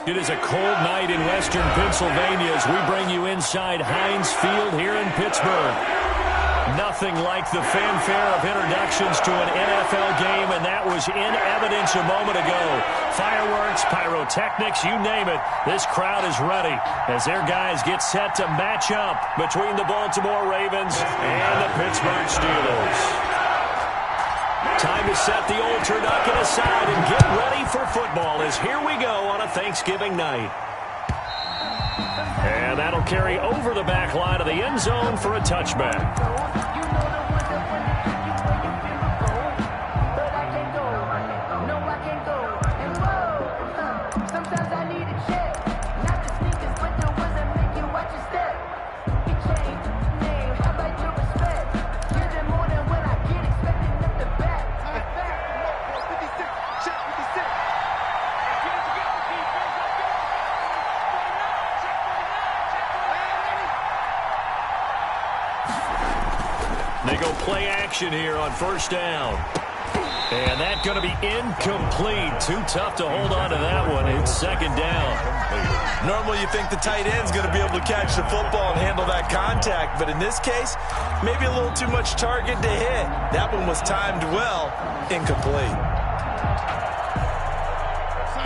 It is a cold night in western Pennsylvania as we bring you inside Heinz Field here in Pittsburgh. Nothing like the fanfare of introductions to an NFL game, and that was in evidence a moment ago. Fireworks, pyrotechnics, you name it. This crowd is ready as their guys get set to match up between the Baltimore Ravens and the Pittsburgh Steelers. Time to set the old turducken aside and get ready for football as here we go on a Thanksgiving night. And that'll carry over the back line of the end zone for a touchback. They go play action here on first down. And that's going to be incomplete. Too tough to hold on to that one. It's second down. Normally you think the tight end's going to be able to catch the football and handle that contact. But in this case, maybe a little too much target to hit. That one was timed well. Incomplete.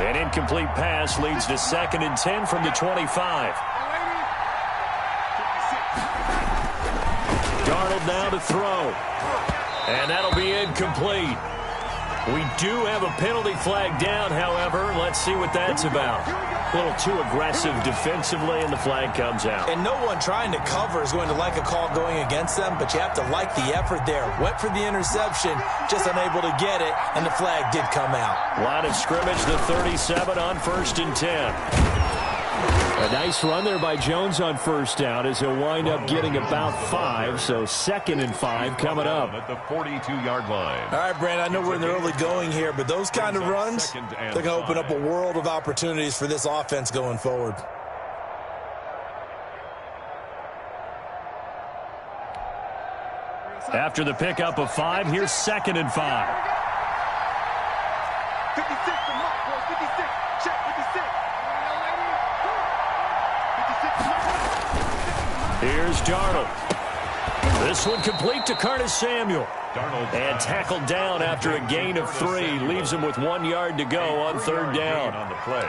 An incomplete pass leads to 2nd and 10 from the 25. Darnold now to throw. And that'll be incomplete. We do have a penalty flag down, however. Let's see what that's about. A little too aggressive defensively, and the flag comes out. And no one trying to cover is going to like a call going against them, but you have to like the effort there. Went for the interception, just unable to get it, and the flag did come out. Line of scrimmage, the 37 on 1st and 10. A nice run there by Jones on first down as he'll wind up getting about 5, so 2nd and 5 coming up. At the 42-yard line. All right, Brand, I know we're in the early going here, but those kind of runs, they're going to open up a world of opportunities for this offense going forward. After the pickup of 5, here's 2nd and 5. 56 to Mark, boys. 56. Check 56. Here's Darnold. This one complete to Curtis Samuel. Darnold and tackled down after a gain of 3. Leaves him with 1 yard to go on 3rd down. On the play.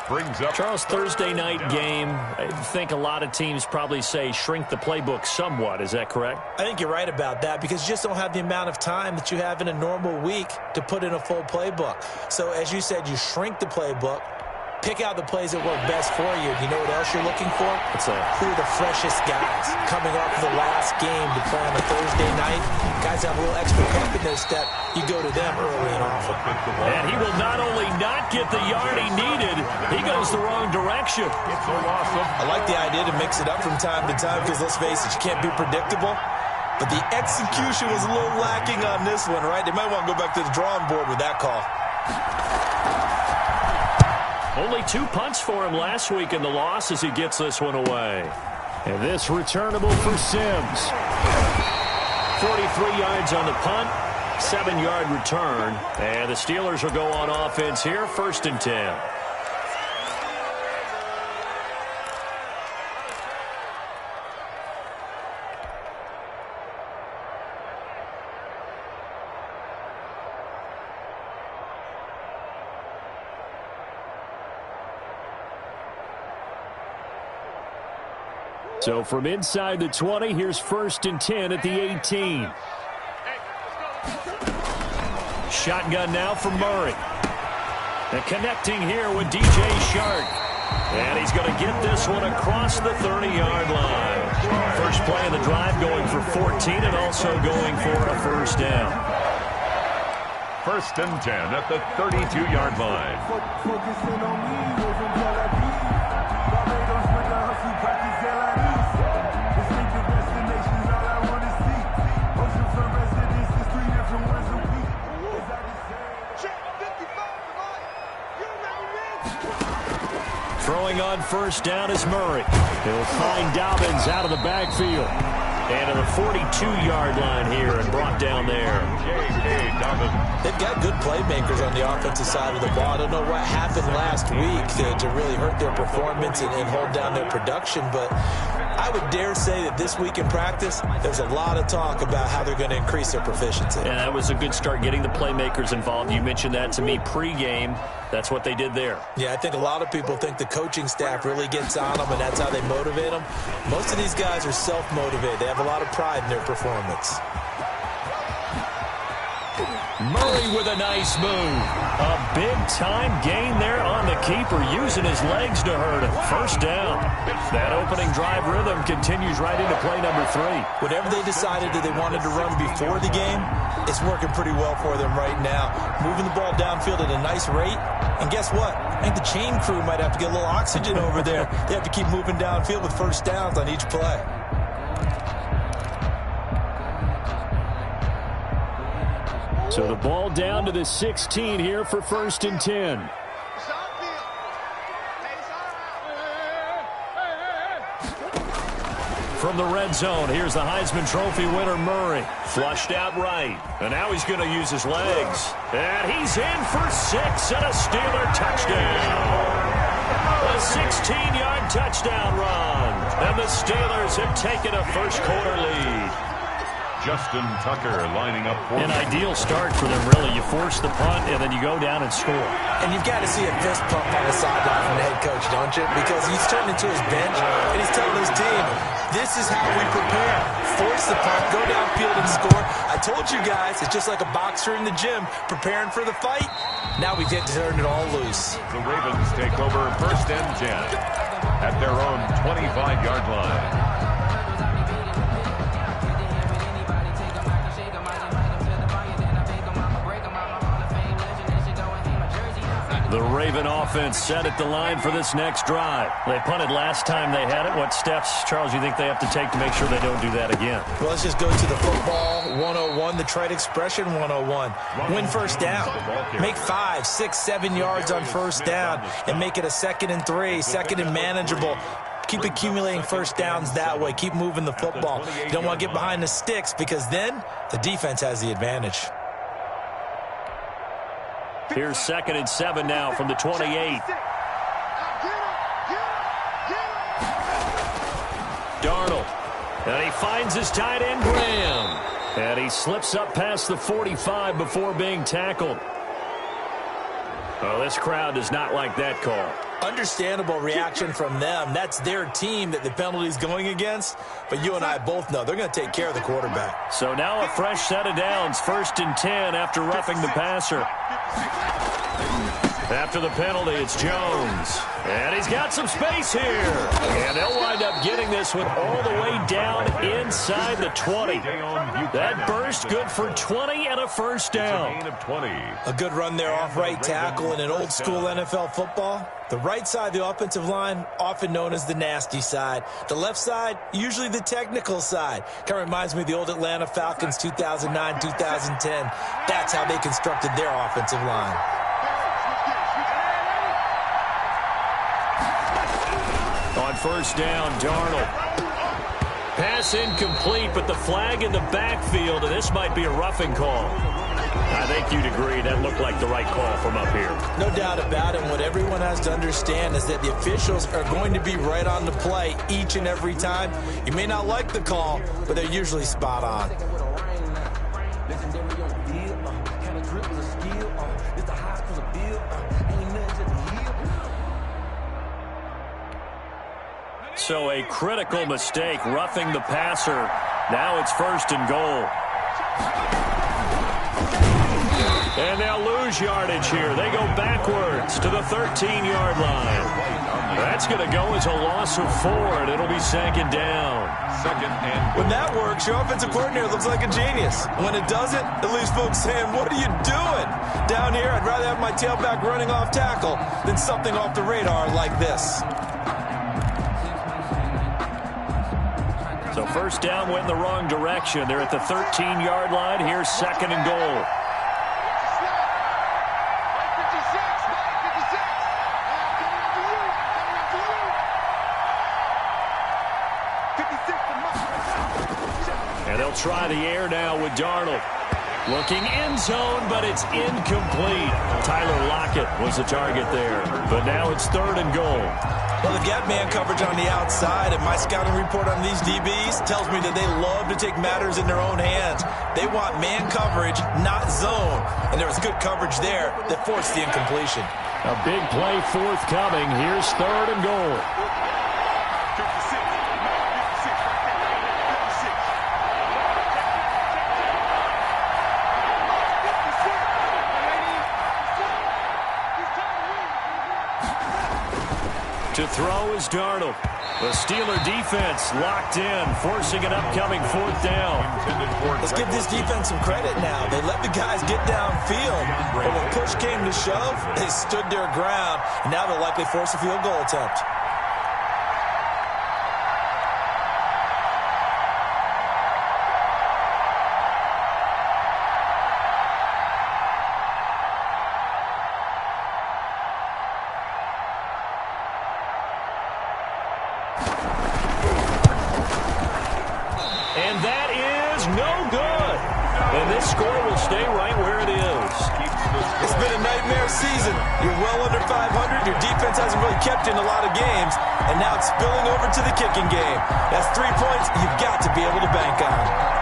Brings up Charles, Thursday night game, I think a lot of teams probably say shrink the playbook somewhat. Is that correct? I think you're right about that because you just don't have the amount of time that you have in a normal week to put in a full playbook. So, as you said, you shrink the playbook. Pick out the plays that work best for you. You know what else you're looking for? What's that? Who are the freshest guys coming off of the last game to play on a Thursday night? Guys have a little extra pep in their step. You go to them early and often. And he will not only not get the yard he needed, he goes the wrong direction. It's a loss of. I like the idea to mix it up from time to time because, let's face it, you can't be predictable. But the execution was a little lacking on this one, right? They might want to go back to the drawing board with that call. Only 2 punts for him last week in the loss as he gets this one away. And this returnable for Sims. 43 yards on the punt, 7-yard return. And the Steelers will go on offense here, 1st and 10. So from inside the 20, here's 1st and 10 at the 18. Shotgun now for Murray. And connecting here with DJ Shark. And he's going to get this one across the 30-yard line. First play of the drive going for 14 and also going for a 1st down. 1st and 10 at the 32-yard line. Throwing on 1st down is Murray. He'll find Dobbins out of the backfield. And to the 42-yard line here and brought down there. They've got good playmakers on the offensive side of the ball. I don't know what happened last week to really hurt their performance and hold down their production, but I would dare say that this week in practice, there's a lot of talk about how they're going to increase their proficiency. Yeah, that was a good start, getting the playmakers involved. You mentioned that to me pregame. That's what they did there. Yeah, I think a lot of people think the coaching staff really gets on them, and that's how they motivate them. Most of these guys are self-motivated. They have a lot of pride in their performance. Murray with a nice move. A big-time gain there on the keeper, using his legs to hurt him. First down. That opening drive rhythm continues right into play number 3. Whatever they decided that they wanted to run before the game, it's working pretty well for them right now. Moving the ball downfield at a nice rate. And guess what? I think the chain crew might have to get a little oxygen over there. They have to keep moving downfield with first downs on each play. So the ball down to the 16 here for 1st and 10. From the red zone, here's the Heisman Trophy winner, Murray. Flushed out right. And now he's going to use his legs. And he's in for 6 and a Steeler touchdown. A 16-yard touchdown run. And the Steelers have taken a first-quarter lead. Justin Tucker lining up for An ideal start for them, really. You force the punt, and then you go down and score. And you've got to see a fist pump on the sideline from the head coach, don't you? Because he's turned into his bench, and he's telling his team, this is how we prepare. Force the punt, go downfield and score. I told you guys, it's just like a boxer in the gym preparing for the fight. Now we get to turn it all loose. The Ravens take over 1st and 10 at their own 25-yard line. The Raven offense set at the line for this next drive. They punted last time they had it. What steps, Charles, you think they have to take to make sure they don't do that again? Well, let's just go to the football 101, the trade expression 101. Win first down. Make 5, 6, 7 yards on first down and make it a 2nd and 3, 2nd and manageable. Keep accumulating first downs that way. Keep moving the football. You don't want to get behind the sticks because then the defense has the advantage. Here's 2nd and 7 now from the 28. Darnold. And he finds his tight end, Graham. And he slips up past the 45 before being tackled. Oh, this crowd does not like that call. Understandable reaction from them. That's their team that the penalty's going against. But you and I both know they're going to take care of the quarterback. So now a fresh set of downs. 1st and 10 after roughing the passer. After the penalty, it's Jones. And he's got some space here. And they'll wind up getting this one all the way down inside the 20. That burst good for 20 and a first down. A good run there off right tackle in an old school NFL football. The right side of the offensive line, often known as the nasty side. The left side, usually the technical side. Kind of reminds me of the old Atlanta Falcons 2009, 2010. That's how they constructed their offensive line. On first down, Darnold. Pass incomplete, but the flag in the backfield, and this might be a roughing call. I think you'd agree that looked like the right call from up here. No doubt about it. What everyone has to understand is that the officials are going to be right on the play each and every time. You may not like the call, but they're usually spot on. So a critical mistake, roughing the passer. Now it's 1st and goal. And they'll lose yardage here. They go backwards to the 13-yard line. That's going to go as a loss of 4, and it'll be 2nd down. When that works, your offensive coordinator looks like a genius. When it doesn't, it leaves folks saying, what are you doing? Down here, I'd rather have my tailback running off tackle than something off the radar like this. So first down went in the wrong direction. They're at the 13-yard line. Here's 2nd and goal. And they'll try the air now with Darnold. Looking end zone, but it's incomplete. Tyler Lockett was the target there. But now it's 3rd and goal. Well, they got man coverage on the outside, and my scouting report on these DBs tells me that they love to take matters in their own hands. They want man coverage, not zone. And there was good coverage there that forced the incompletion. A big play forthcoming. Here's 3rd and goal. To throw is Darnold. The Steeler defense locked in, forcing an upcoming 4th down. Let's give this defense some credit now. They let the guys get downfield, but when push came to shove, they stood their ground, and now they'll likely force a field goal attempt. And that is no good. And this score will stay right where it is. It's been a nightmare season. You're well under 500. Your defense hasn't really kept you in a lot of games. And now it's spilling over to the kicking game. That's 3 points you've got to be able to bank on.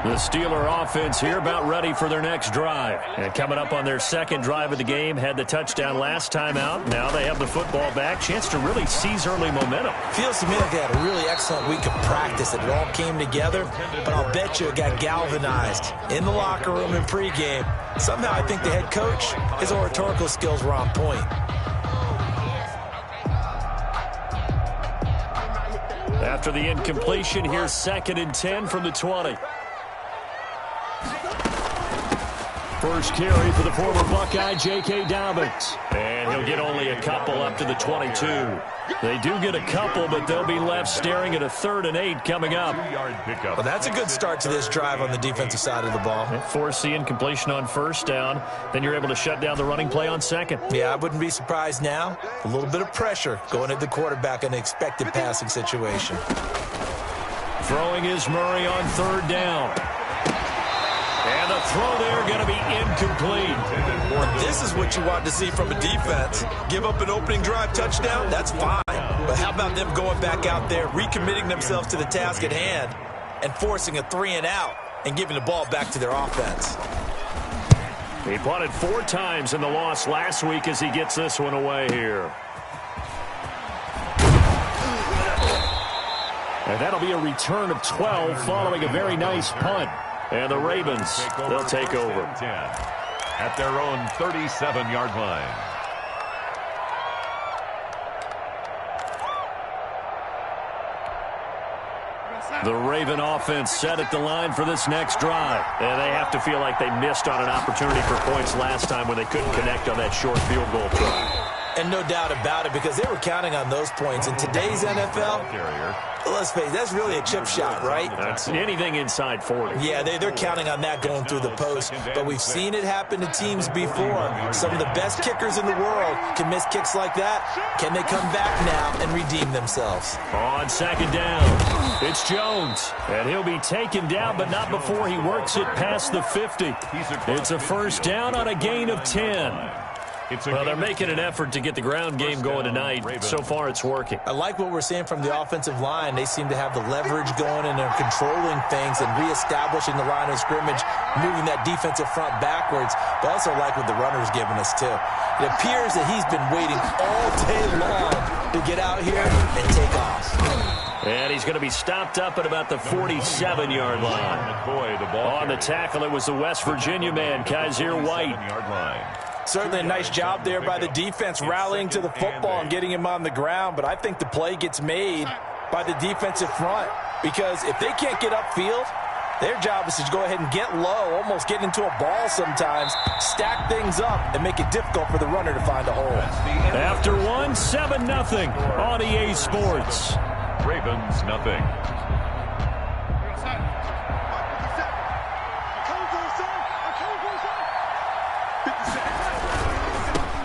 The Steeler offense here about ready for their next drive. And coming up on their 2nd drive of the game, had the touchdown last time out. Now they have the football back. Chance to really seize early momentum. Feels to me like they had a really excellent week of practice. It all came together, but I'll bet you it got galvanized in the locker room in pregame. Somehow I think the head coach, his oratorical skills were on point. After the incompletion, here's 2nd and 10 from the 20. First carry for the former Buckeye, J.K. Dobbins. And he'll get only a couple up to the 22. They do get a couple, but they'll be left staring at a 3rd and 8 coming up. Well, that's a good start to this drive on the defensive side of the ball. Force the incompletion on 1st down. Then you're able to shut down the running play on 2nd. Yeah, I wouldn't be surprised now. A little bit of pressure going at the quarterback in an expected passing situation. Throwing is Murray on 3rd down. And the throw there going to be incomplete. This is what you want to see from a defense. Give up an opening drive touchdown, that's fine. But how about them going back out there, recommitting themselves to the task at hand, and forcing a 3 and out, and giving the ball back to their offense. He punted 4 times in the loss last week as he gets this one away here. And that'll be a return of 12 following a very nice punt. And the Ravens, they'll take over. At their own 37-yard line. The Raven offense set at the line for this next drive. And they have to feel like they missed on an opportunity for points last time when they couldn't connect on that short field goal try. And no doubt about it, because they were counting on those points. In today's NFL, let's face it, that's really a chip shot, right? That's anything inside 40. Yeah, they're counting on that going through the post. But we've seen it happen to teams before. Some of the best kickers in the world can miss kicks like that. Can they come back now and redeem themselves? On 2nd down, it's Jones. And he'll be taken down, but not before he works it past the 50. It's a 1st down on a gain of 10. Well, they're making an effort to get the ground game going tonight. So far, it's working. I like what we're seeing from the offensive line. They seem to have the leverage going, and they're controlling things and reestablishing the line of scrimmage, moving that defensive front backwards. But also like what the runner's giving us, too. It appears that he's been waiting all day long to get out here and take off. And he's going to be stopped up at about the 47-yard line. On the tackle, it was the West Virginia man, Kaiser White. Certainly a nice job there by the defense rallying to the football and getting him on the ground, but I think the play gets made by the defensive front, because if they can't get upfield, their job is to go ahead and get low, almost get into a ball sometimes, stack things up, and make it difficult for the runner to find a hole. After one, 7-0 on EA Sports. Ravens, nothing.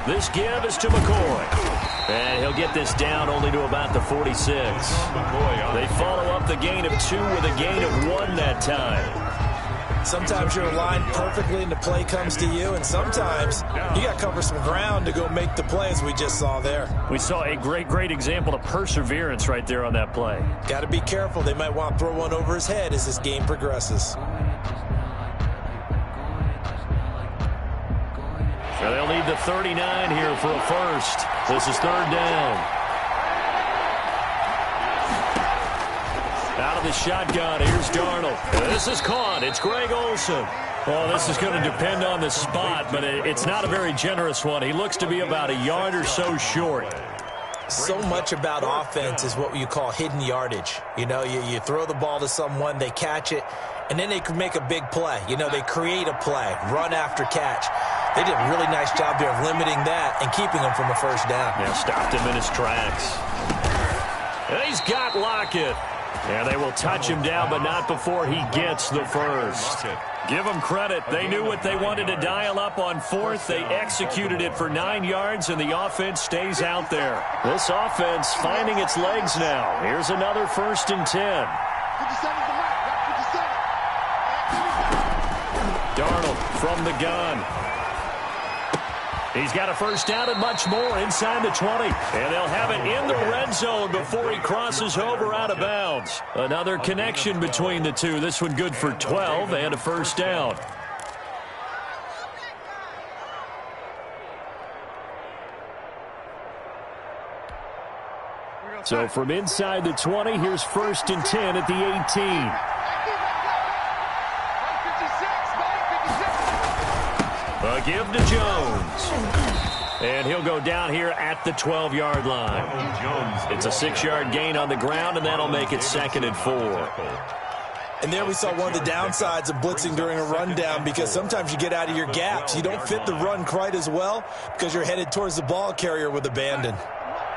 This give is to McCoy. And he'll get this down only to about the 46. They follow up the gain of 2 with a gain of 1 that time. Sometimes you're aligned perfectly and the play comes to you, and sometimes you got to cover some ground to go make the play, as we just saw there. We saw a great example of perseverance right there on that play. Got to be careful. They might want to throw one over his head as this game progresses. So they'll need the 39 here for a first. This is 3rd down. Out of the shotgun, here's Darnold. This is caught. It's Greg Olsen. Well, this is going to depend on the spot, but it's not a very generous one. He looks to be about a yard or so short. So much about offense is what you call hidden yardage. You know, you throw the ball to someone, they catch it, and then they can make a big play. You know, they create a play, run after catch. They did a really nice job there of limiting that and keeping him from a first down. Yeah, stopped him in his tracks. And he's got Lockett. And they will touch him down, but not before he gets the first. Give them credit. They knew what they wanted to dial up on 4th. They executed it for 9 yards, and the offense stays out there. This offense finding its legs now. Here's another 1st and 10. Darnold from the gun. He's got a first down and much more inside the 20. And they'll have it in the red zone before he crosses over out of bounds. Another connection between the two. This one good for 12 and a first down. So from inside the 20, here's 1st and 10 at the 18. A give to Jones. And he'll go down here at the 12-yard line. It's a 6-yard gain on the ground, and that'll make it 2nd and 4. And there we saw one of the downsides of blitzing during a rundown, because sometimes you get out of your gaps. You don't fit the run quite as well because you're headed towards the ball carrier with abandon.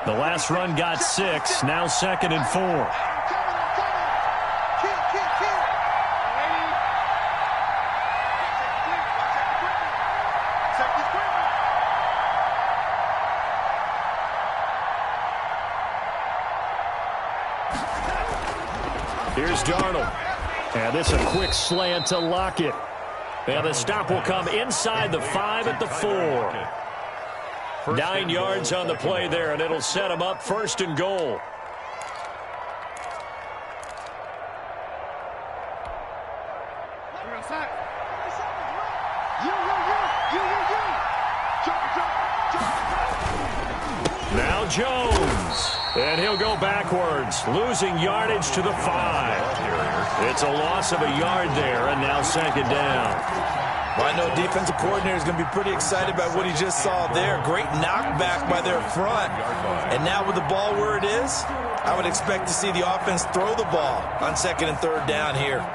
The last run got 6, now 2nd and 4. Here's Darnold. And this a quick slant to Lockett. And the stop will come inside the 5 at the 4. 9 yards on the play there, and it'll set him up 1st and goal. Now Jones. And he'll go backwards, losing yardage to the 5. It's a loss of a yard there, and now 2nd down. Well, I know defensive coordinator is going to be pretty excited by what he just saw there. Great knockback by their front. And now with the ball where it is, I would expect to see the offense throw the ball on 2nd and 3rd down here.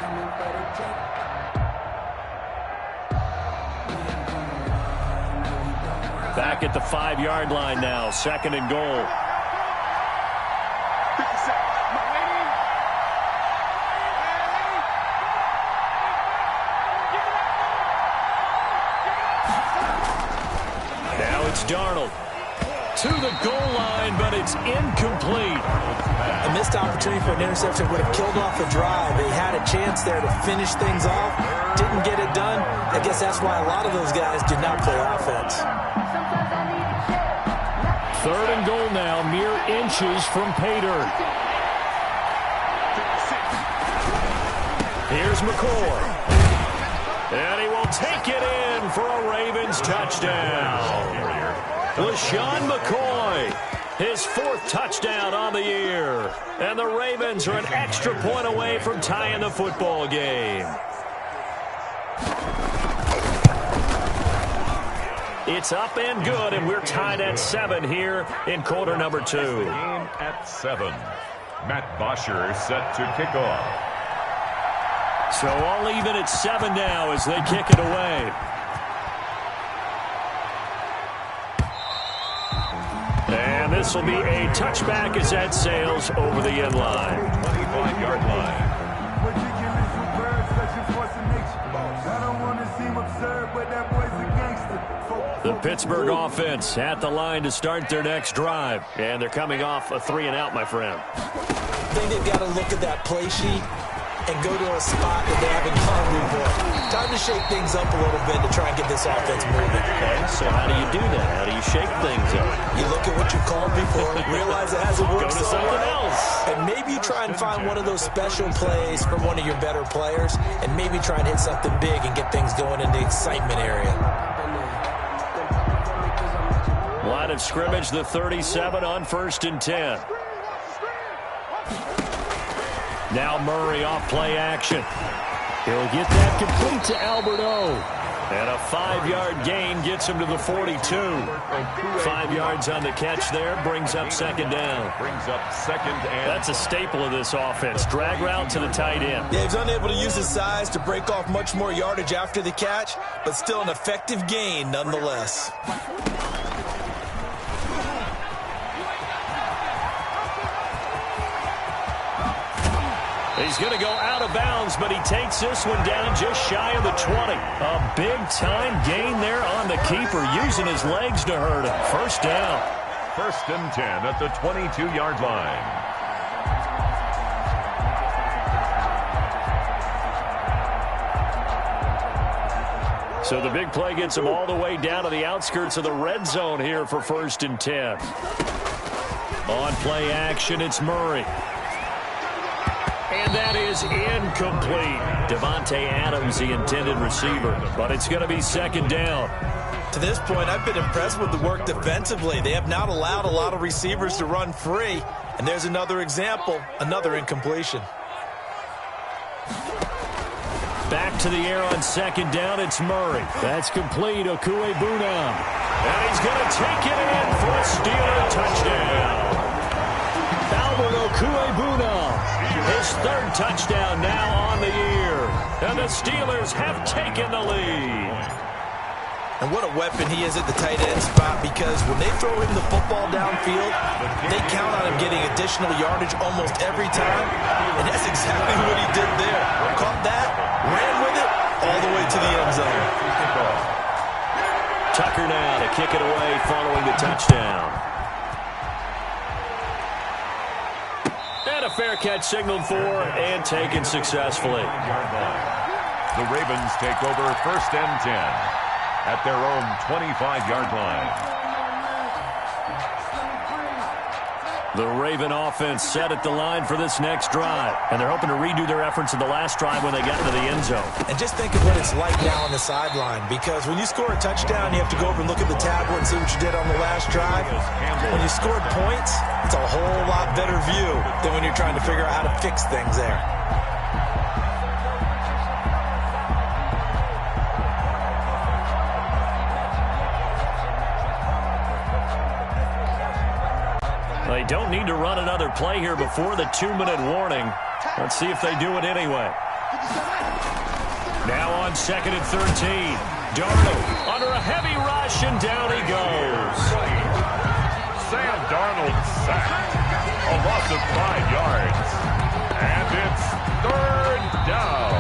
Back at the 5-yard line now, 2nd and goal. Now it's Darnold to the goal line, but it's incomplete. A missed opportunity for an interception would have killed off the drive. They had a chance there to finish things off, didn't get it done. I guess that's why a lot of those guys did not play offense. 3rd and goal now, mere inches from pay dirt. Here's McCoy. And he will take it in for a Ravens touchdown. LaShawn McCoy, his 4th touchdown on the year. And the Ravens are an extra point away from tying the football game. It's up and good, and we're tied at 7 here in quarter number 2. Game at 7. Matt Bosher set to kick off. So all even at 7 now as they kick it away. And this will be a touchback as that sails over the end line. 25-yard line. I don't want to seem absurd, but that boy's a gangster. The Pittsburgh offense at the line to start their next drive. And they're coming off a 3-and-out, my friend. I think they've got to look at that play sheet and go to a spot that they haven't gone before. Time to shake things up a little bit to try and get this offense moving. Okay, so how do you do that? How do you shake things up? You look at what you called before, realize it hasn't worked Go to so something well, else. and maybe you try and find one of those special plays from one of your better players, and maybe try and hit something big and get things going in the excitement area. Line of scrimmage, the 37 on 1st and 10. Now Murray off play action. He'll get that complete to Alberto. And a 5-yard gain gets him to the 42. 5 yards on the catch there, brings up 2nd down. Brings up 2nd and... That's a staple of this offense. Drag route to the tight end. Yeah, he's unable to use his size to break off much more yardage after the catch, but still an effective gain nonetheless. He's going to go out of bounds, but he takes this one down just shy of the 20. A big-time gain there on the keeper, using his legs to hurt him. 1st down. 1st and 10 at the 22-yard line. So the big play gets him all the way down to the outskirts of the red zone here for 1st and 10. On play action, it's Murray. And that is incomplete. Devontae Adams, the intended receiver. But it's going to be 2nd down. To this point, I've been impressed with the work defensively. They have not allowed a lot of receivers to run free. And there's another example, another incompletion. Back to the air on 2nd down, it's Murray. That's complete, Okuegbunam. And he's going to take it in for a Steeler touchdown. Albert Okuegbunam, his 3rd touchdown now on the year. And the Steelers have taken the lead. And what a weapon he is at the tight end spot, because when they throw him the football downfield, they count on him getting additional yardage almost every time. And that's exactly what he did there. Caught that, ran with it, all the way to the end zone. Tucker now to kick it away following the touchdown. And a fair catch signaled for and taken successfully. The Ravens take over 1st and 10 at their own 25-yard line. The Raven offense set at the line for this next drive. And they're hoping to redo their efforts in the last drive when they got into the end zone. And just think of what it's like now on the sideline, because when you score a touchdown, you have to go over and look at the tablet and see what you did on the last drive. When you scored points, it's a whole lot better view than when you're trying to figure out how to fix things there. They don't need to run another play here before the 2-minute warning. Let's see if they do it anyway. Now on 2nd and 13. Darnold under a heavy rush, and down he goes. Sam Darnold sacked. A loss of 5 yards. And it's 3rd down.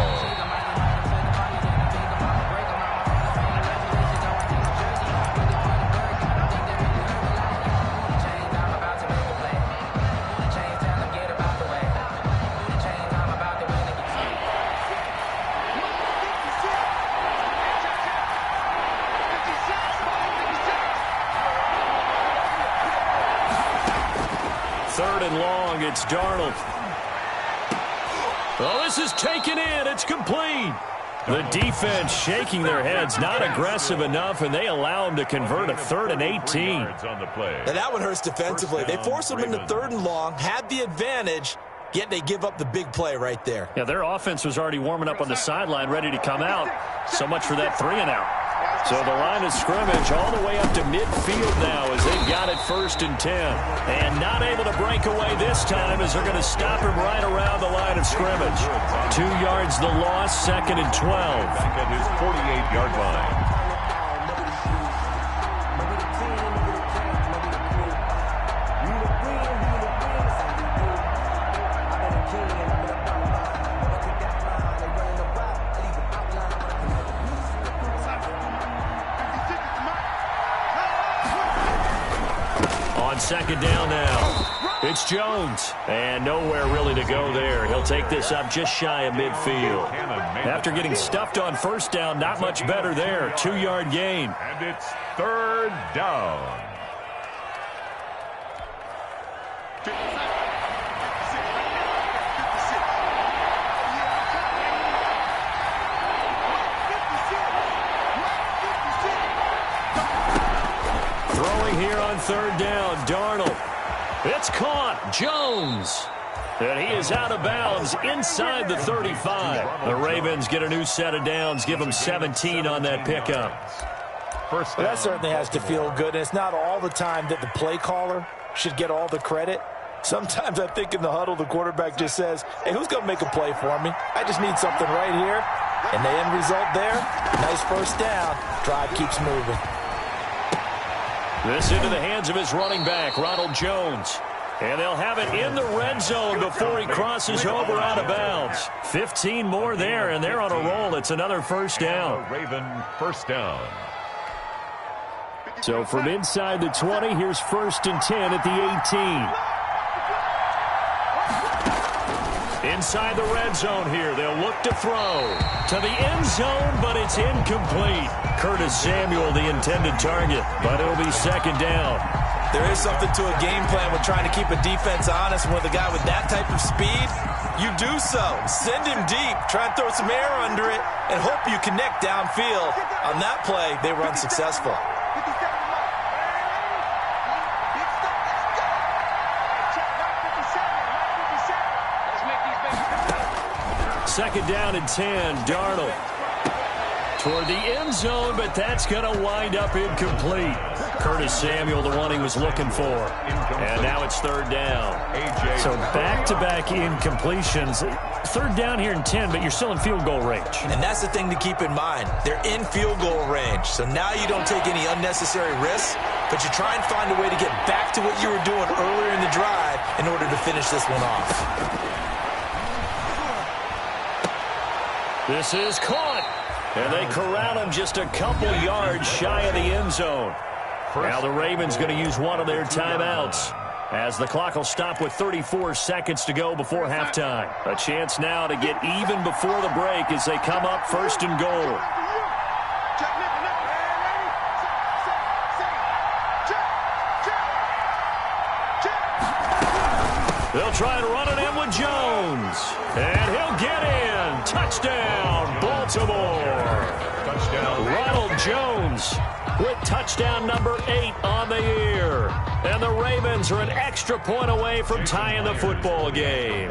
It's Darnold. Oh, this is taken in. It's complete. The defense shaking their heads, not aggressive enough, and they allow him to convert a 3rd and 18. Now that one hurts defensively. They force him into 3rd and long, had the advantage, yet they give up the big play right there. Yeah, their offense was already warming up on the sideline, ready to come out. So much for that 3-and-out. So the line of scrimmage all the way up to midfield now as they've got it 1st and 10. And not able to break away this time as they're going to stop him right around the line of scrimmage. 2 yards the loss, 2nd and 12. Back at his 48-yard line. On second down now, it's Jones. And nowhere really to go there. He'll take this up just shy of midfield. After getting stuffed on first down, not much better there. 2-yard gain. And it's third down. Throwing here on third down, Darnold. It's caught, Jones. And he is out of bounds inside the 35. The Ravens get a new set of downs, give them 17 on that pickup. Well, that certainly has to feel good. And it's not all the time that the play caller should get all the credit. Sometimes I think in the huddle, the quarterback just says, hey, who's going to make a play for me? I just need something right here. And the end result there, nice first down. Drive keeps moving. This into the hands of his running back, Ronald Jones. And they'll have it in the red zone before he crosses over out of bounds. 15 more there, and they're on a roll. It's another first down. Raven first down. So from inside the 20, here's 1st and 10 at the 18. Inside the red zone here, they'll look to throw to the end zone, but it's incomplete. Curtis Samuel, the intended target, but it'll be second down. There is something to a game plan with trying to keep a defense honest. With a guy with that type of speed, you do so. Send him deep, try and throw some air under it, and hope you connect downfield. On that play, they were unsuccessful. Second down and 10, Darnold. Toward the end zone, but that's going to wind up incomplete. Curtis Samuel, the one he was looking for. And now it's third down. So back-to-back incompletions. Third down here in 10, but you're still in field goal range. And that's the thing to keep in mind. They're in field goal range. So now you don't take any unnecessary risks, but you try and find a way to get back to what you were doing earlier in the drive in order to finish this one off. This is caught. And they corral him just a couple yards shy of the end zone. Now the Ravens going to use one of their timeouts as the clock will stop with 34 seconds to go before halftime. A chance now to get even before the break as they come up 1st and goal. They'll try and run it in with Jones. And he'll get in. Touchdown, Baltimore. Touchdown. Ronald Jones with touchdown number 8 on the year. And the Ravens are an extra point away from tying the football game.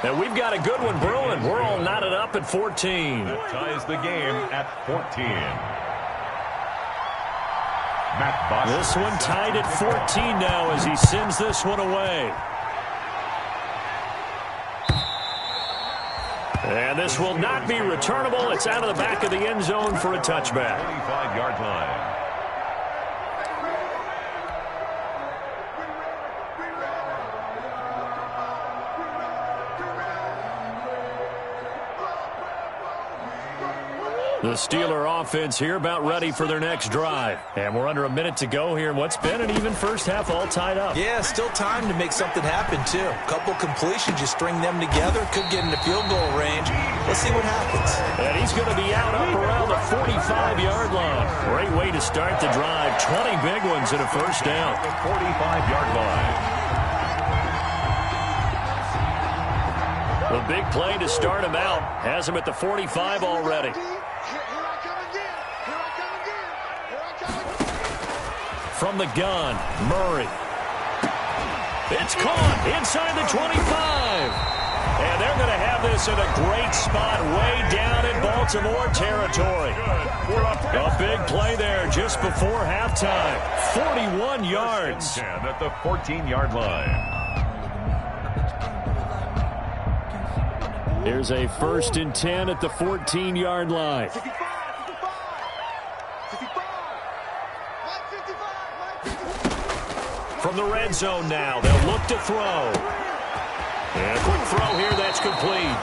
And we've got a good one brewing. We're all knotted up at 14. That ties the game at 14. This one tied at 14 now as he sends this one away. And this will not be returnable. It's out of the back of the end zone for a touchback. 25-yard line. The Steeler offense here about ready for their next drive. And we're under a minute to go here in what's been an even first half all tied up. Yeah, still time to make something happen, too. A couple completions, you string them together, could get into field goal range. Let's see what happens. And he's going to be out up around the 45-yard line. Great way to start the drive. 20 big ones and a first down. The 45-yard line. The big play to start him out has him at the 45 already. From the gun, Murray. It's caught inside the 25. And they're going to have this in a great spot way down in Baltimore territory. A big play there just before halftime. 41 yards. At the 14-yard line. Here's a 1st and 10 at the 14-yard line. From the red zone now, they'll look to throw. And a quick throw here, that's complete.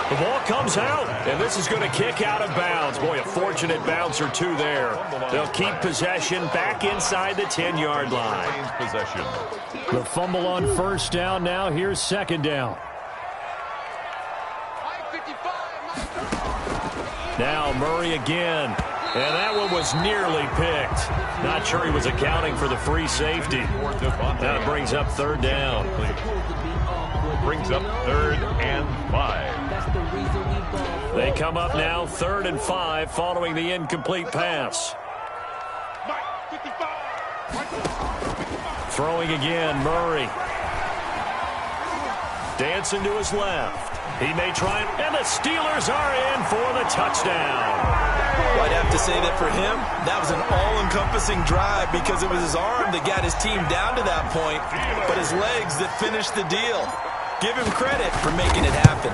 The ball comes out, and this is going to kick out of bounds. Boy, a fortunate bounce or two there. They'll keep possession back inside the 10-yard line. Possession. The fumble on first down. Now here's second down. Now Murray again. And that one was nearly picked. Not sure he was accounting for the free safety. That brings up third down. Brings up 3rd and 5. They come up now 3rd and 5 following the incomplete pass. Throwing again, Murray. Dancing to his left. He may try it, and the Steelers are in for the touchdown. Well, I'd have to say that for him, that was an all-encompassing drive because it was his arm that got his team down to that point, but his legs that finished the deal. Give him credit for making it happen.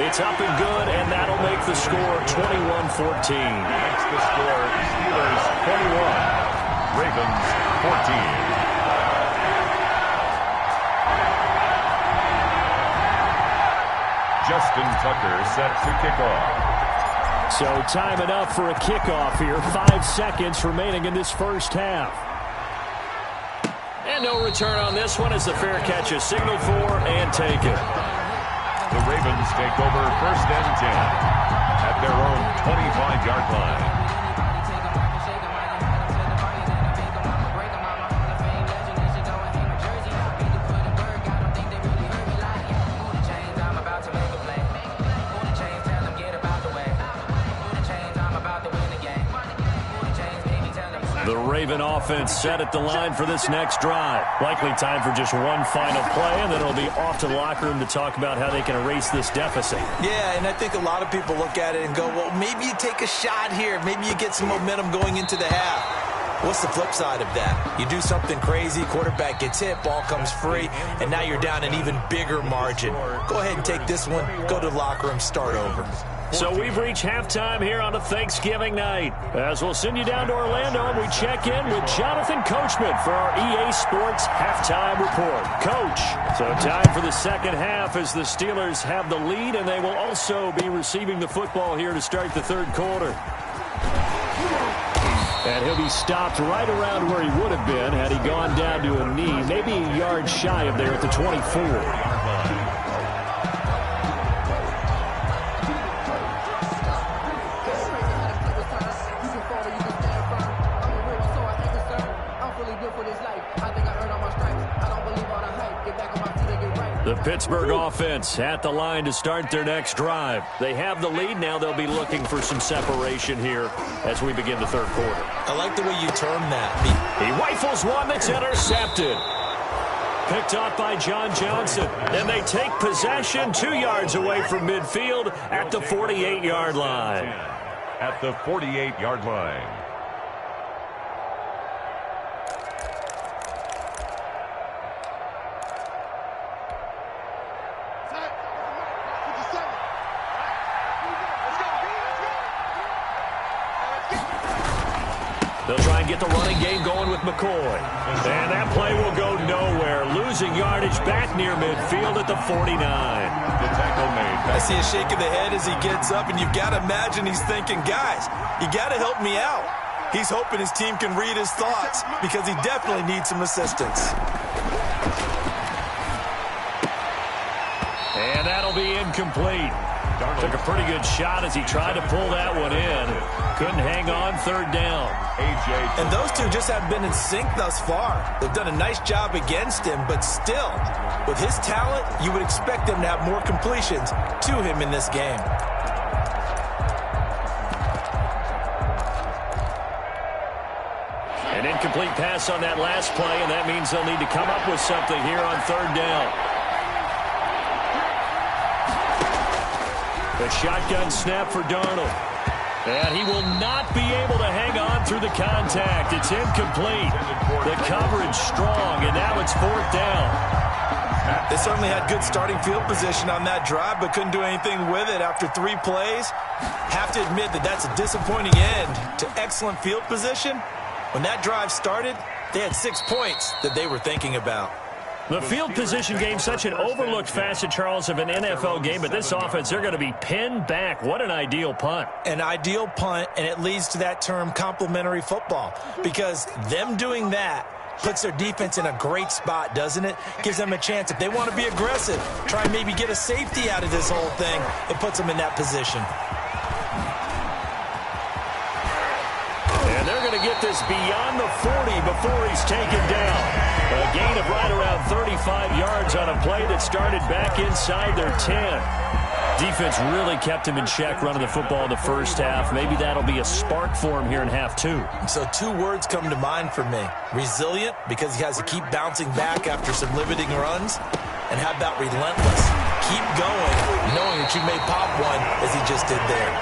It's up and good, and that'll make the score 21-14. Makes the score Steelers 21, Ravens 14. Justin Tucker set to kick off. So time enough for a kickoff here. 5 seconds remaining in this first half. And no return on this one as the fair catch is signaled for and taken. The Ravens take over 1st and 10 at their own 25-yard line. The Raven offense set at the line for this next drive. Likely time for just one final play, and then it'll be off to the locker room to talk about how they can erase this deficit. Yeah, and I think a lot of people look at it and go, well, maybe you take a shot here. Maybe you get some momentum going into the half. What's the flip side of that? You do something crazy, quarterback gets hit, ball comes free, and now you're down an even bigger margin. Go ahead and take this one, go to the locker room, start over. So we've reached halftime here on a Thanksgiving night. As we'll send you down to Orlando, and we check in with Jonathan Coachman for our EA Sports Halftime Report. Coach, so time for the second half as the Steelers have the lead, and they will also be receiving the football here to start the third quarter. And he'll be stopped right around where he would have been had he gone down to a knee, maybe a yard shy of there at the 24. The Pittsburgh offense at the line to start their next drive. They have the lead. Now they'll be looking for some separation here as we begin the third quarter. I like the way you term that. He rifles one that's intercepted. Picked off by John Johnson. And they take possession 2 yards away from midfield at the 48-yard line. At the 48-yard line. They'll try and get the running game going with McCoy. And that play will go nowhere. Losing yardage back near midfield at the 49. The tackle made. I see a shake of the head as he gets up, and you've got to imagine he's thinking, guys, you got to help me out. He's hoping his team can read his thoughts because he definitely needs some assistance. And that'll be incomplete. Took a pretty good shot as he tried to pull that one in. Couldn't hang on, third down. And those two just haven't been in sync thus far. They've done a nice job against him, but still, with his talent, you would expect them to have more completions to him in this game. An incomplete pass on that last play, and that means they'll need to come up with something here on third down. The shotgun snap for Darnold. And he will not be able to hang on through the contact. It's incomplete. The coverage strong, and now it's fourth down. They certainly had good starting field position on that drive, but couldn't do anything with it after 3 plays. Have to admit that that's a disappointing end to excellent field position. When that drive started, they had 6 points that they were thinking about. The field position game, such an overlooked facet, Charles, of an NFL game, but this offense, they're going to be pinned back. What an ideal punt. An ideal punt, and it leads to that term complementary football, because them doing that puts their defense in a great spot, doesn't it? Gives them a chance. If they want to be aggressive, try and maybe get a safety out of this whole thing, it puts them in that position. And they're going to get this beyond the 40 before he's taken down. A gain of right around 35 yards on a play that started back inside their 10. Defense really kept him in check running the football in the first half. Maybe that'll be a spark for him here in half two. So two words come to mind for me. Resilient, because he has to keep bouncing back after some limiting runs. And how about relentless? Keep going, knowing that you may pop one, as he just did there.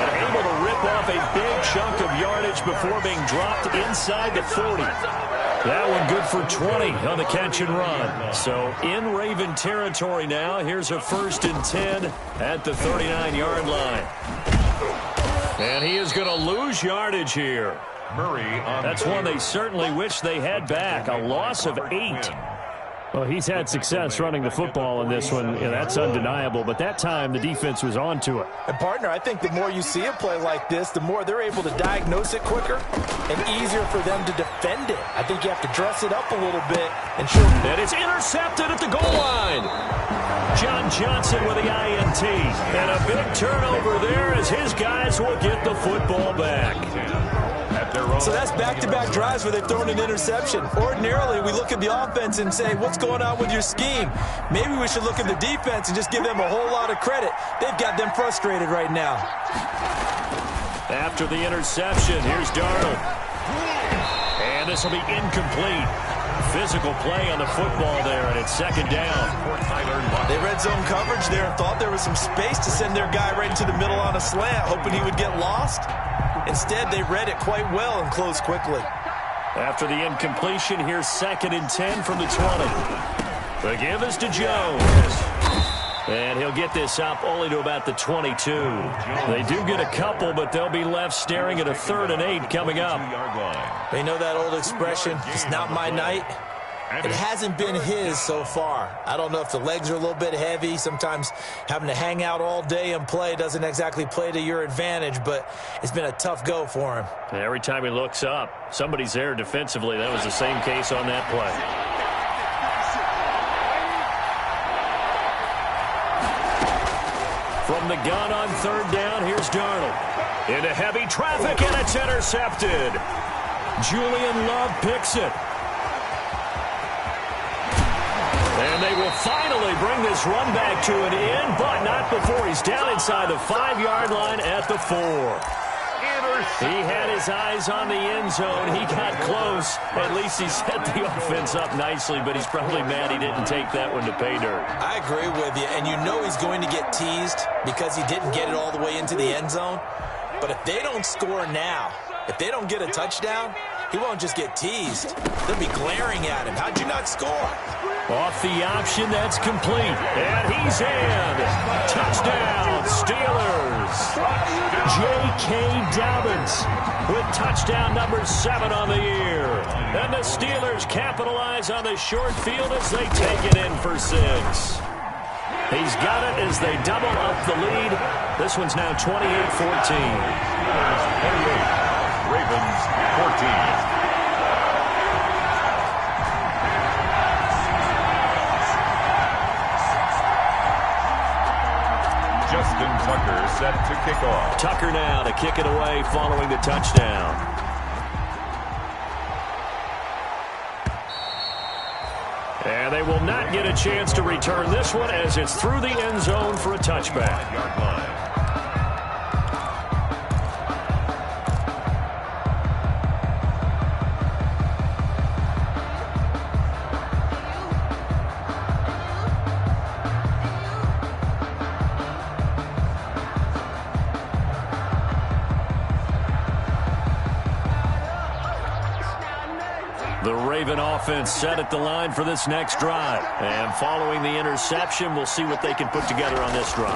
And able to rip off a big chunk of yardage before being dropped inside the 40. That one good for 20 on the catch and run. So in Raven territory now. Here's a 1st and 10 at the 39-yard line. And he is going to lose yardage here. Murray on That's one they certainly wish they had back. A loss of 8. Well, he's had success running the football in this one. Yeah, that's undeniable. But that time, the defense was on to it. And, partner, I think the more you see a play like this, the more they're able to diagnose it quicker and easier for them to defend it. I think you have to dress it up a little bit and show. And it's intercepted at the goal line. John Johnson with the INT. And a big turnover there as his guys will get the football back. So that's back-to-back drives where they've thrown an interception. Ordinarily, we look at the offense and say, what's going on with your scheme? Maybe we should look at the defense and just give them a whole lot of credit. They've got them frustrated right now. After the interception, here's Darnold. And this will be incomplete. Physical play on the football there, and it's 2nd down. They read zone coverage there and thought there was some space to send their guy right into the middle on a slant, hoping he would get lost. Instead, they read it quite well and closed quickly. After the incompletion, here's 2nd and 10 from the 20. The give is to Jones. And he'll get this up only to about the 22. They do get a couple, but they'll be left staring at a 3rd and 8 coming up. They know that old expression, it's not my night. It hasn't been his so far. I don't know if the legs are a little bit heavy. Sometimes having to hang out all day and play doesn't exactly play to your advantage, but it's been a tough go for him. And every time he looks up, somebody's there defensively. That was the same case on that play. From the gun on 3rd down, here's Darnold. Into heavy traffic, and it's intercepted. Julian Love picks it. And they will finally bring this run back to an end, but not before he's down inside the 5-yard line at the 4. He had his eyes on the end zone. He got close. At least he set the offense up nicely, but he's probably mad he didn't take that one to pay dirt. I agree with you, and you know he's going to get teased because he didn't get it all the way into the end zone. But if they don't score now, if they don't get a touchdown, he won't just get teased. They'll be glaring at him. How'd you not score? Off the option, that's complete. And he's in. Touchdown, Steelers. J.K. Dobbins with touchdown number 7 on the year. And the Steelers capitalize on the short field as they take it in for 6. He's got it as they double up the lead. This one's now 28-14. Ravens 14. Justin Tucker set to kick off. Tucker now to kick it away following the touchdown. And they will not get a chance to return this one as it's through the end zone for a touchback. 5-yard line. The Raven offense set at the line for this next drive. And following the interception, we'll see what they can put together on this drive.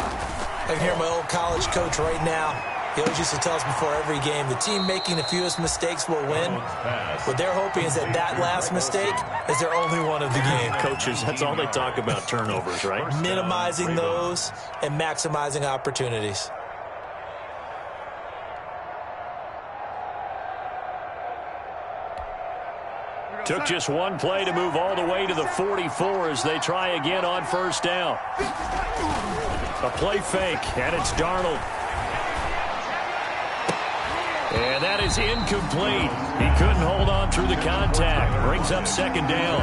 I can hear my old college coach right now. He always used to tell us before every game, the team making the fewest mistakes will win. What they're hoping is that that last mistake is their only one of the game. Coaches, that's all they talk about, turnovers, right? Minimizing those and maximizing opportunities. Took just one play to move all the way to the 44 as they try again on first down. A play fake, and it's Darnold. And that is incomplete. He couldn't hold on through the contact. Brings up second down.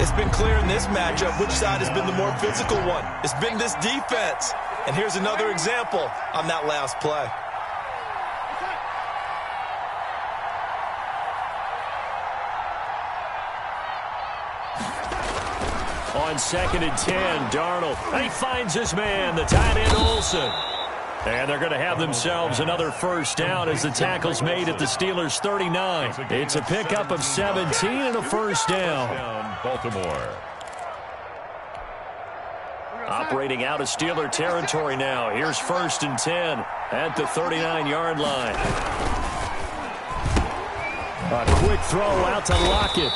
It's been clear in this matchup which side has been the more physical one. It's been this defense. And here's another example on that last play. On 2nd and 10, Darnold. He finds his man, the tight end Olsen. And they're going to have themselves another first down as the tackle's made at the Steelers' 39. It's a pickup of 17 and a first down. Baltimore. Operating out of Steeler territory now. Here's 1st and 10 at the 39-yard line. A quick throw out to Lockett.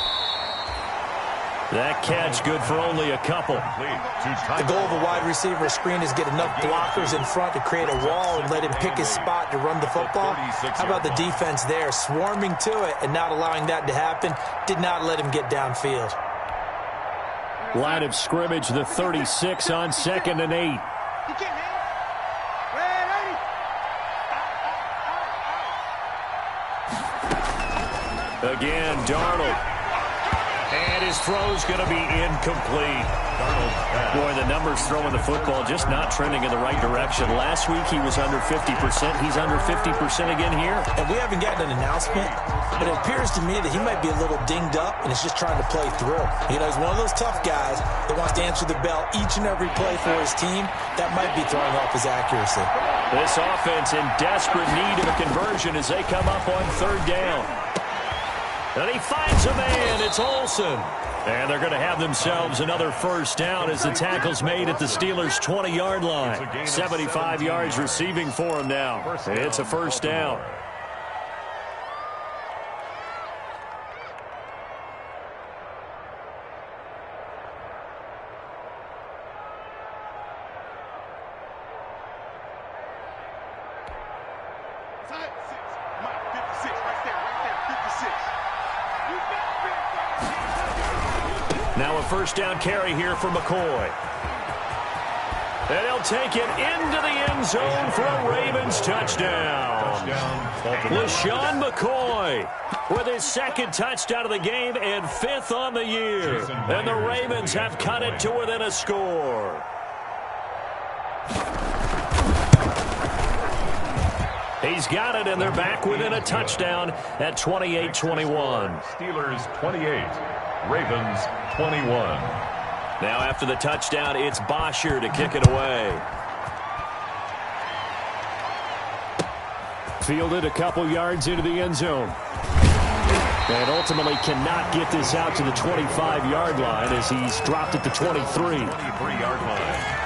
That catch good for only a couple. The goal of a wide receiver screen is get enough blockers in front to create a wall and let him pick his spot to run the football. How about the defense there, swarming to it and not allowing that to happen? Did not let him get downfield. Line of scrimmage, the 36 on 2nd and 8. Again, Darnold. And his throw's going to be incomplete. Boy, the numbers throwing the football just not trending in the right direction. Last week he was under 50%. He's under 50% again here. And we haven't gotten an announcement, but it appears to me that he might be a little dinged up and is just trying to play through. You know, he's one of those tough guys that wants to answer the bell each and every play for his team. That might be throwing off his accuracy. This offense in desperate need of a conversion as they come up on 3rd down. And he finds a man. It's Olsen. And they're going to have themselves another first down as the tackle's made at the Steelers' 20-yard line. 75 yards receiving for him now. It's a first down. Now a first down carry here for McCoy. And he'll take it into the end zone for a Ravens touchdown. LaShawn McCoy with his 2nd touchdown of the game and 5th on the year. And the Ravens have cut it to within a score. He's got it, and they're back within a touchdown at 28-21. Steelers 28, Ravens 21. Now after the touchdown, it's Bosher to kick it away. Fielded a couple yards into the end zone. And ultimately cannot get this out to the 25-yard line as he's dropped at the 23. 23-yard line.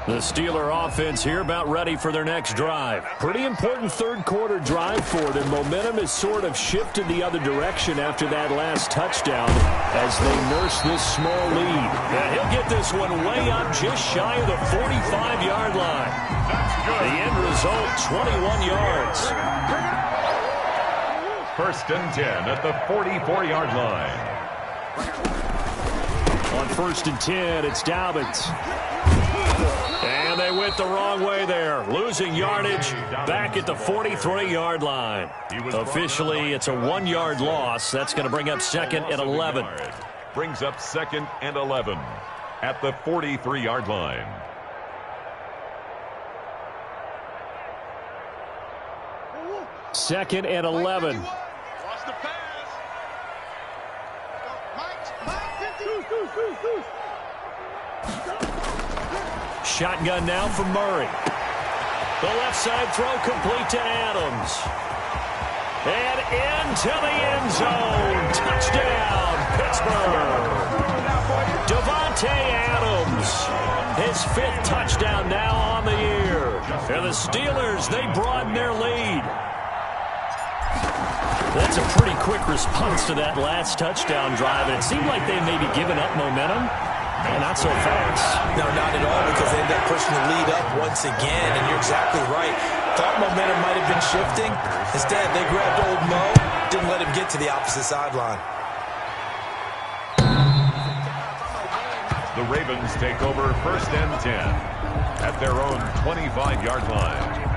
The Steeler offense here about ready for their next drive. Pretty important 3rd quarter drive for them. Momentum has sort of shifted the other direction after that last touchdown as they nurse this small lead. And he'll get this one way up just shy of the 45-yard line. The end result, 21 yards. 1st and 10 at the 44-yard line. On 1st and 10, it's Dobbins. And they went the wrong way there. Losing yardage back at the 43-yard line. Officially, it's a 1-yard loss. That's going to bring up 2nd and 11. Brings up 2nd and 11 at the 43-yard line. Second and 11. Watch the pass. Shotgun now from Murray. The left side throw complete to Adams. And into the end zone. Touchdown, Pittsburgh. Davante Adams. His 5th touchdown now on the year. And the Steelers, they broaden their lead. That's a pretty quick response to that last touchdown drive. And it seemed like they may be giving up momentum. Not so fast. No, not at all, because they ended up pushing the lead up once again, and you're exactly right. Thought momentum might have been shifting. Instead, they grabbed old Mo, didn't let him get to the opposite sideline. The Ravens take over 1st and 10 at their own 25-yard line.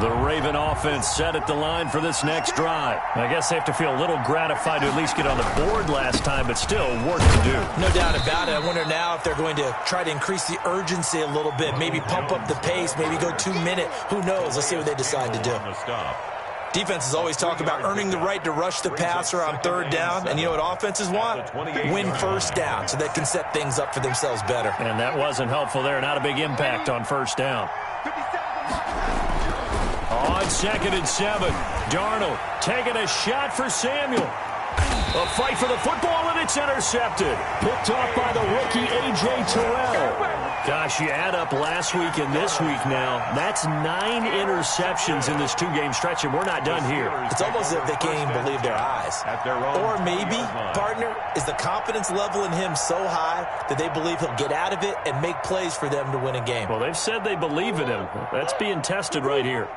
The Raven offense set at the line for this next drive. I guess they have to feel a little gratified to at least get on the board last time, but still work to do. No doubt about it. I wonder now if they're going to try to increase the urgency a little bit, maybe pump up the pace, maybe go 2-minute. Who knows? Let's see what they decide to do. Defenses always talk about earning the right to rush the passer on 3rd down, and you know what offenses want? Win 1st down so they can set things up for themselves better. And that wasn't helpful there. Not a big impact on 1st down. On 2nd and 7, Darnold taking a shot for Samuel. A fight for the football, and it's intercepted. Picked off by the rookie A.J. Terrell. Gosh, you add up last week and this week now. That's 9 interceptions in this 2-game stretch, and we're not done here. It's almost as if they can't even believe their eyes. Or maybe, partner, is the confidence level in him so high that they believe he'll get out of it and make plays for them to win a game. Well, they've said they believe in him. That's being tested right here.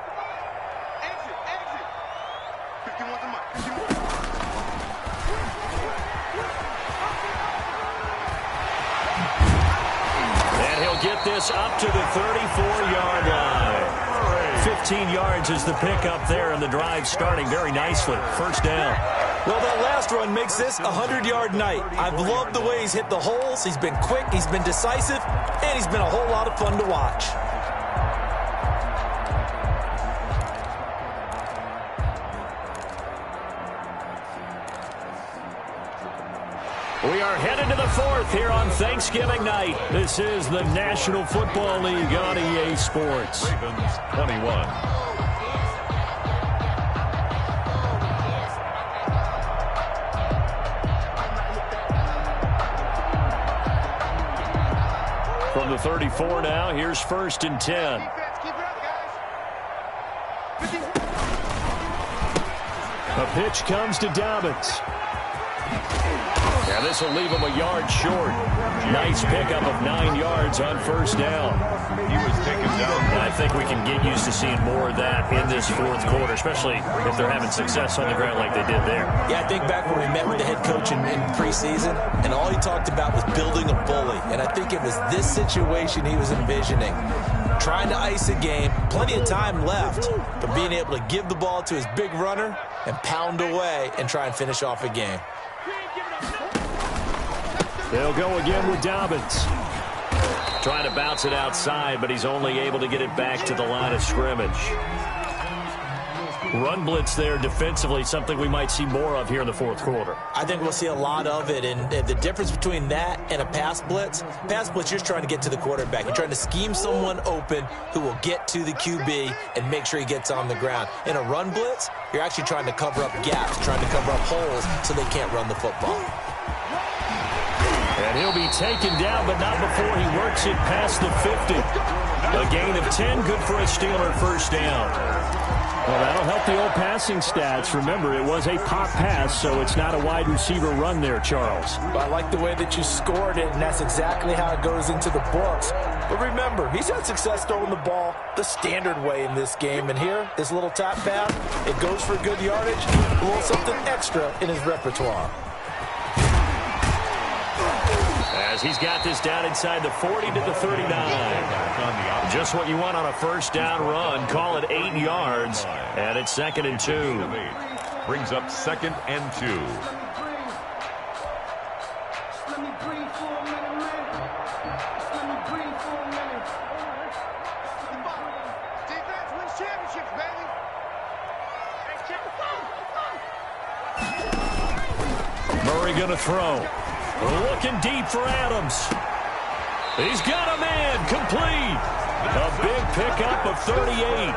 Get this up to the 34-yard line. 15 yards is the pickup there, and the drive starting very nicely. 1st down. Well, that last run makes this a 100-yard night. I've loved the way he's hit the holes. He's been quick, he's been decisive, and he's been a whole lot of fun to watch. We are headed to the 4th here on Thanksgiving night. This is the National Football League on EA Sports. Ravens 21. From the 34 now, here's 1st and 10. A pitch comes to Dobbins. Yeah, this will leave him a yard short. Nice pickup of 9 yards on 1st down. He was taken down. I think we can get used to seeing more of that in this 4th quarter, especially if they're having success on the ground like they did there. Yeah, I think back when we met with the head coach in preseason, and all he talked about was building a bully. And I think it was this situation he was envisioning. Trying to ice a game, plenty of time left, but being able to give the ball to his big runner and pound away and try and finish off a game. They'll go again with Dobbins. Trying to bounce it outside, but he's only able to get it back to the line of scrimmage. Run blitz there defensively, something we might see more of here in the 4th quarter. I think we'll see a lot of it, and the difference between that and a pass blitz, you're just trying to get to the quarterback. You're trying to scheme someone open who will get to the QB and make sure he gets on the ground. In a run blitz, you're actually trying to cover up gaps, trying to cover up holes so they can't run the football. And he'll be taken down, but not before he works it past the 50. A gain of 10, good for a Steeler 1st down. Well, that'll help the old passing stats. Remember, it was a pop pass, so it's not a wide receiver run there, Charles. Well, I like the way that you scored it, and that's exactly how it goes into the books. But remember, he's had success throwing the ball the standard way in this game. And here, this little top pass, it goes for good yardage, a little something extra in his repertoire. As he's got this down inside the 40 to the 39. Just what you want on a 1st down run. Call it 8 yards. And it's 2nd and 2. Brings up 2nd and 2. going to throw. Looking deep for Adams. He's got a man. Complete. A big pickup of 38.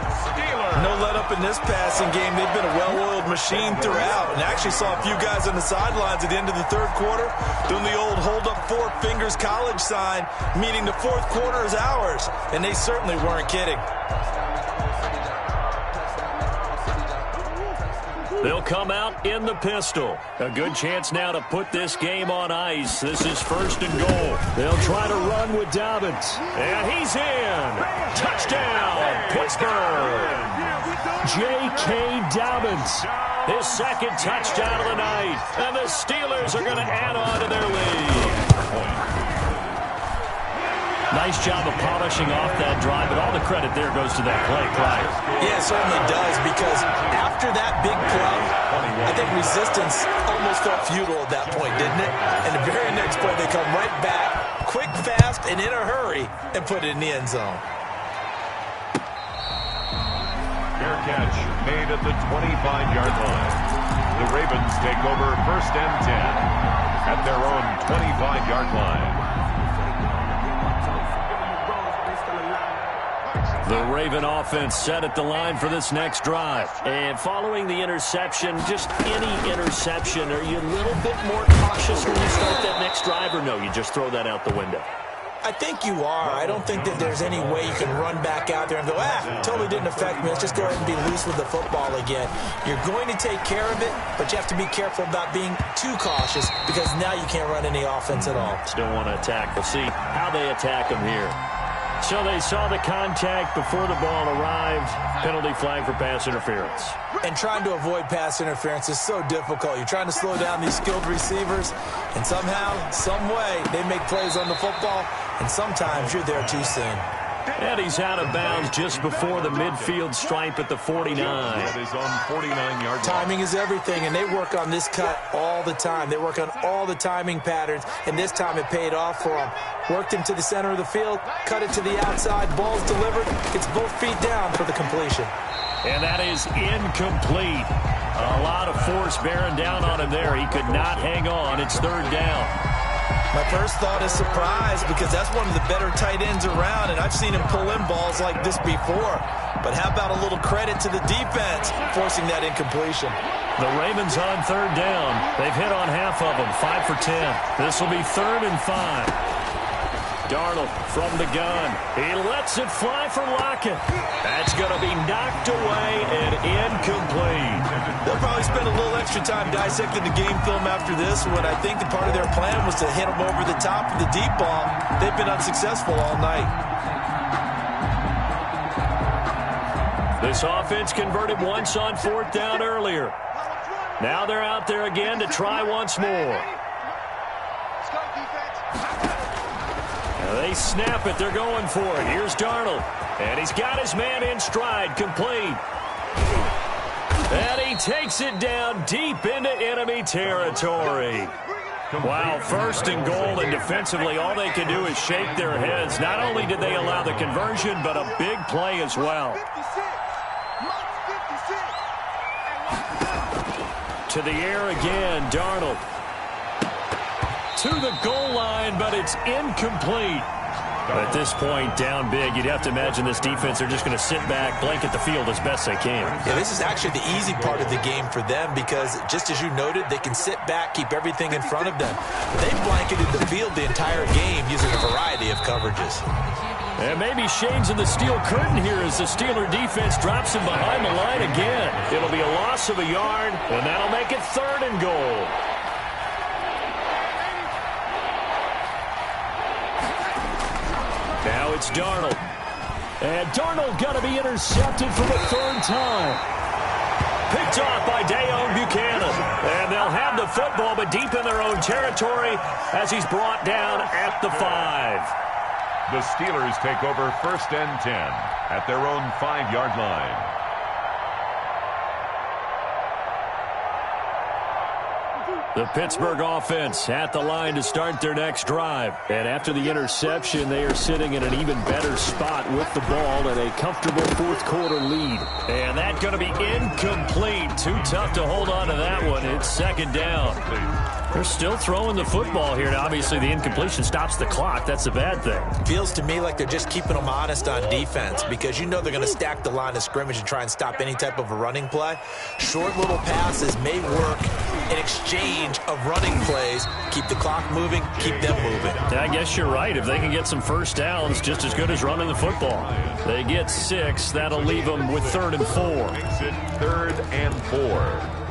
No let up in this passing game. They've been a well-oiled machine throughout. And actually saw a few guys on the sidelines at the end of the third quarter doing the old hold up four fingers college sign, meaning the fourth quarter is ours. And they certainly weren't kidding. They'll come out in the pistol. A good chance now to put this game on ice. This is first and goal. They'll try to run with Dobbins. And he's in. Touchdown, Pittsburgh. J.K. Dobbins. His second touchdown of the night. And the Steelers are going to add on to their lead. Nice job of polishing off that drive, but all the credit there goes to that play prior. Yeah, it certainly does, because after that big play, I think resistance almost felt futile at that point, didn't it? And the very next play, they come right back, quick, fast, and in a hurry, and put it in the end zone. Fair catch made at the 25-yard line. The Ravens take over first and 10 at their own 25-yard line. The Raven offense set at the line for this next drive. And following the interception, just any interception, are you a little bit more cautious when you start that next drive, or no, you just throw that out the window? I think you are. I don't think that there's any way you can run back out there and go, totally didn't affect me. Let's just go ahead and be loose with the football again. You're going to take care of it, but you have to be careful about being too cautious, because now you can't run any offense at all. Still want to attack. We'll see how they attack them here. So they saw the contact before the ball arrived. Penalty flag for pass interference. And trying to avoid pass interference is so difficult. You're trying to slow down these skilled receivers, and somehow, some way, they make plays on the football, and sometimes you're there too soon. And he's out of bounds just before the midfield stripe at the 49. That is on 49-yard line. Timing is everything, and they work on this cut all the time. They work on all the timing patterns, and this time it paid off for them. Worked him to the center of the field, cut it to the outside, ball's delivered, gets both feet down for the completion. And that is incomplete. A lot of force bearing down on him there. He could not hang on. It's third down. My first thought is surprise, because that's one of the better tight ends around, and I've seen him pull in balls like this before. But how about a little credit to the defense forcing that incompletion? The Ravens on third down. They've hit on half of them, 5 for 10. This will be 3rd and 5. Darnold from the gun. He lets it fly for Lockett. That's going to be knocked away and incomplete. They'll probably spend a little extra time dissecting the game film after this, when I think the part of their plan was to hit them over the top of the deep ball. They've been unsuccessful all night. This offense converted once on 4th down earlier. Now they're out there again to try once more. They snap it. They're going for it. Here's Darnold. And he's got his man in stride. Complete. And he takes it down deep into enemy territory. Wow, 1st and goal, and defensively all they can do is shake their heads. Not only did they allow the conversion, but a big play as well. To the air again, Darnold. To the goal line, but it's incomplete. At this point, down big, you'd have to imagine this defense are just going to sit back, blanket the field as best they can. Yeah, this is actually the easy part of the game for them, because just as you noted, they can sit back, keep everything in front of them. They blanketed the field the entire game using a variety of coverages. And maybe shades in the steel curtain here as the Steeler defense drops him behind the line again. It'll be a loss of a yard, and that'll make it 3rd and goal. Now it's Darnold. And Darnold got to be intercepted for the 3rd time. Picked off by Dayon Buchanan. And they'll have the football, but deep in their own territory as he's brought down at the 5. The Steelers take over first and 10 at their own 5-yard line. The Pittsburgh offense at the line to start their next drive. And after the interception, they are sitting in an even better spot with the ball and a comfortable 4th quarter lead. And that's going to be incomplete. Too tough to hold on to that one. It's 2nd down. They're still throwing the football here. Now, obviously, the incompletion stops the clock. That's a bad thing. Feels to me like they're just keeping them honest on defense because you know they're going to stack the line of scrimmage and try and stop any type of a running play. Short little passes may work in exchange of running plays. Keep the clock moving, keep them moving. Yeah, I guess you're right. If they can get some first downs, just as good as running the football. They get 6. That'll leave them with 3rd and 4. Makes it 3rd and 4.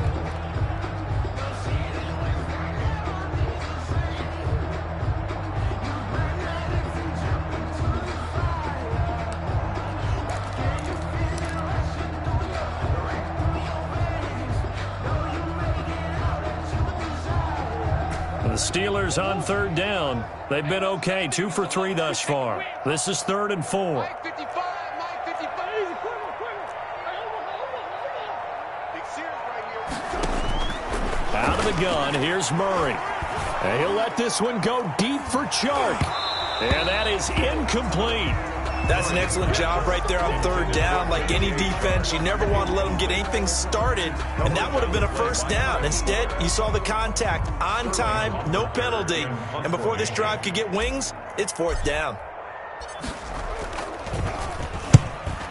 The Steelers on 3rd down. They've been okay, 2 for 3 thus far. This is 3rd and 4. Out of the gun, here's Murray. And he'll let this one go deep for Chark. And that is incomplete. That's an excellent job right there on 3rd down. Like any defense, you never want to let them get anything started, and that would have been a first down. Instead, you saw the contact on time, no penalty, and before this drive could get wings, it's 4th down.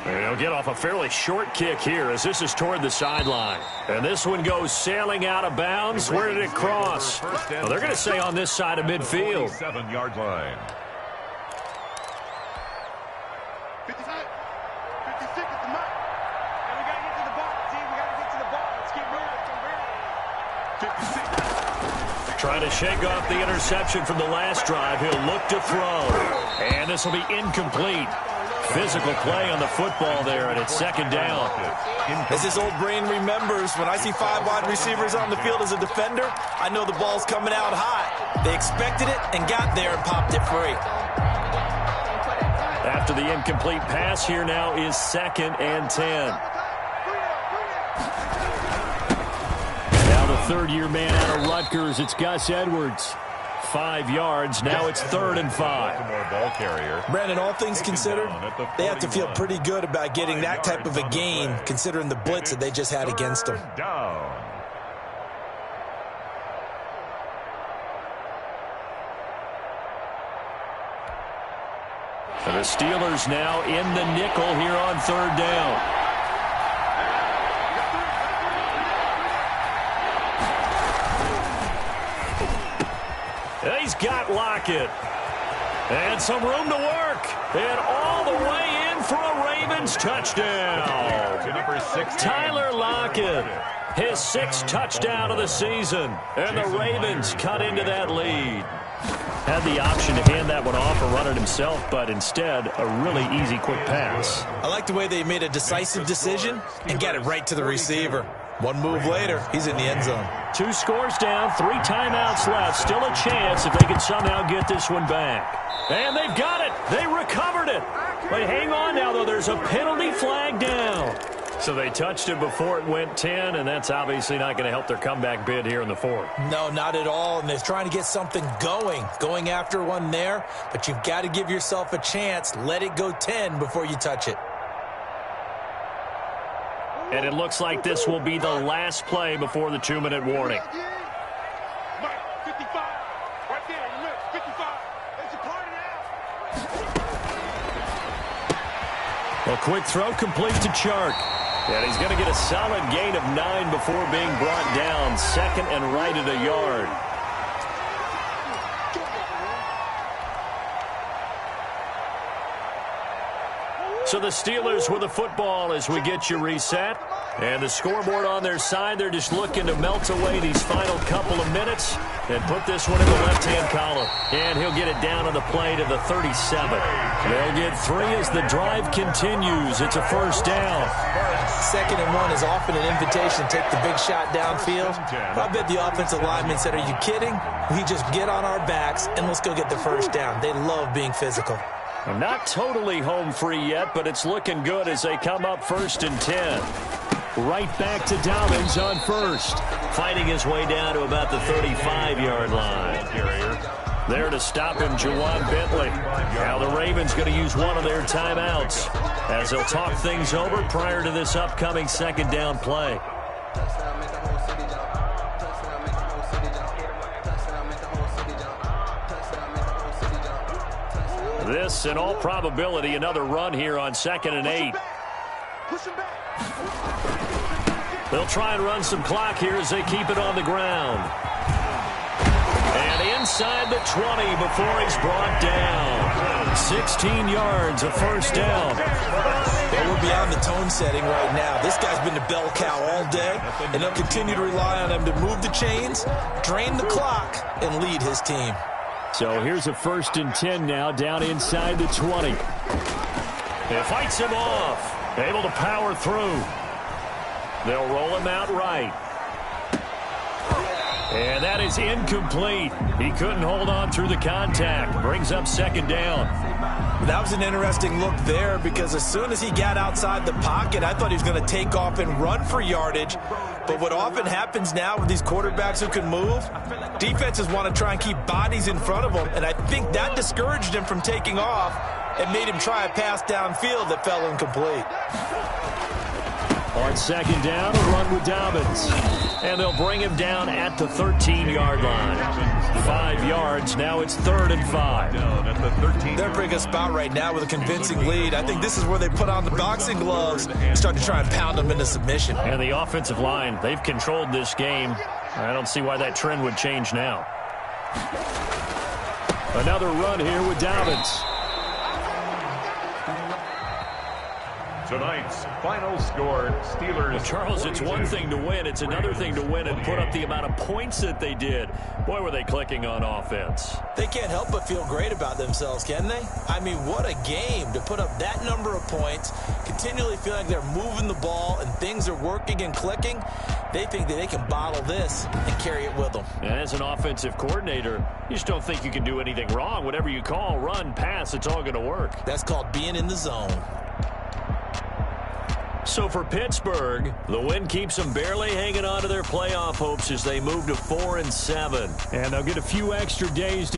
And he'll get off a fairly short kick here as this is toward the sideline. And this one goes sailing out of bounds. Where did it cross? Well, they're going to say on this side of midfield. 7-yard line. 56 at the mark. And we got to get to the ball, team. We got to get to the ball. Let's keep moving. 56. Trying to shake off the interception from the last drive. He'll look to throw. And this will be incomplete. Physical play on the football there, and it's 2nd down. As his old brain remembers, when I see 5 wide receivers on the field as a defender, I know the ball's coming out hot. They expected it and got there and popped it free. After the incomplete pass, here now is 2nd and 10. Now the 3rd-year man out of Rutgers, it's Gus Edwards. 5 yards, now it's 3rd and 5. Ball carrier. Brandon, all things considered, they have to feel pretty good about getting that type of a gain, considering the blitz that they just had against them. Down. And the Steelers now in the nickel here on 3rd down. He's got Lockett. And some room to work. And all the way in for a Ravens touchdown. Number 16. Tyler Lockett, his 6th touchdown of the season. And the Ravens cut into that lead. Had the option to hand that one off or run it himself, but instead, a really easy, quick pass. I like the way they made a decisive decision and got it right to the receiver. One move later, he's in the end zone. 2 scores down, 3 timeouts left. Still a chance if they can somehow get this one back. And they've got it. They recovered it. But hang on now, though. There's a penalty flag down. So they touched it before it went 10, and that's obviously not going to help their comeback bid here in the 4th. No, not at all. And they're trying to get something going after one there. But you've got to give yourself a chance. Let it go 10 before you touch it. And it looks like this will be the last play before the 2-minute warning. Mike, 55. Right there. You look, 55. That's your party now. A quick throw complete to Chark. And he's going to get a solid gain of 9 before being brought down. 2nd and right at a yard. So the Steelers with the football as we get you reset. And the scoreboard on their side, they're just looking to melt away these final couple of minutes and put this one in the left-hand column. And he'll get it down on the play to the 37. They'll get 3 as the drive continues. It's a 1st down. 2nd and 1 is often an invitation to take the big shot downfield. I bet the offensive lineman said, are you kidding? We just get on our backs and let's go get the 1st down. They love being physical. Not totally home free yet, but it's looking good as they come up 1st and 10. Right back to Dobbins on 1st. Fighting his way down to about the 35-yard line. There to stop him, Juwan Bentley. Now the Ravens going to use one of their timeouts as they'll talk things over prior to this upcoming 2nd down play. this. In all probability, another run here on 2nd and 8. Push him back. They'll try and run some clock here as they keep it on the ground. And inside the 20 before he's brought down. 16 yards, a first down. Well, we're beyond the tone setting right now. This guy's been the bell cow all day, and they'll continue to rely on him to move the chains, drain the clock, and lead his team. So here's a 1st and 10 now, down inside the 20. It fights him off. Able to power through. They'll roll him out right. And that is incomplete. He couldn't hold on through the contact. Brings up 2nd down. That was an interesting look there because as soon as he got outside the pocket, I thought he was going to take off and run for yardage. But what often happens now with these quarterbacks who can move, defenses want to try and keep bodies in front of them, and I think that discouraged him from taking off and made him try a pass downfield that fell incomplete. On 2nd down, a run with Dobbins. And they'll bring him down at the 13-yard line. 5 yards. Now it's 3rd and 5. They're in a pretty good spot right now with a convincing lead. I think this is where they put on the boxing gloves and start to try and pound them into submission. And the offensive line, they've controlled this game. I don't see why that trend would change now. Another run here with Dobbins. Tonight's final score, Steelers. Well, Charles, it's one thing to win. It's another thing to win and put up the amount of points that they did. Boy, were they clicking on offense. They can't help but feel great about themselves, can they? I mean, what a game to put up that number of points, continually feel like they're moving the ball and things are working and clicking. They think that they can bottle this and carry it with them. And as an offensive coordinator, you just don't think you can do anything wrong. Whatever you call, run, pass, it's all going to work. That's called being in the zone. So for Pittsburgh, the win keeps them barely hanging on to their playoff hopes as they move to 4-7. And they'll get a few extra days to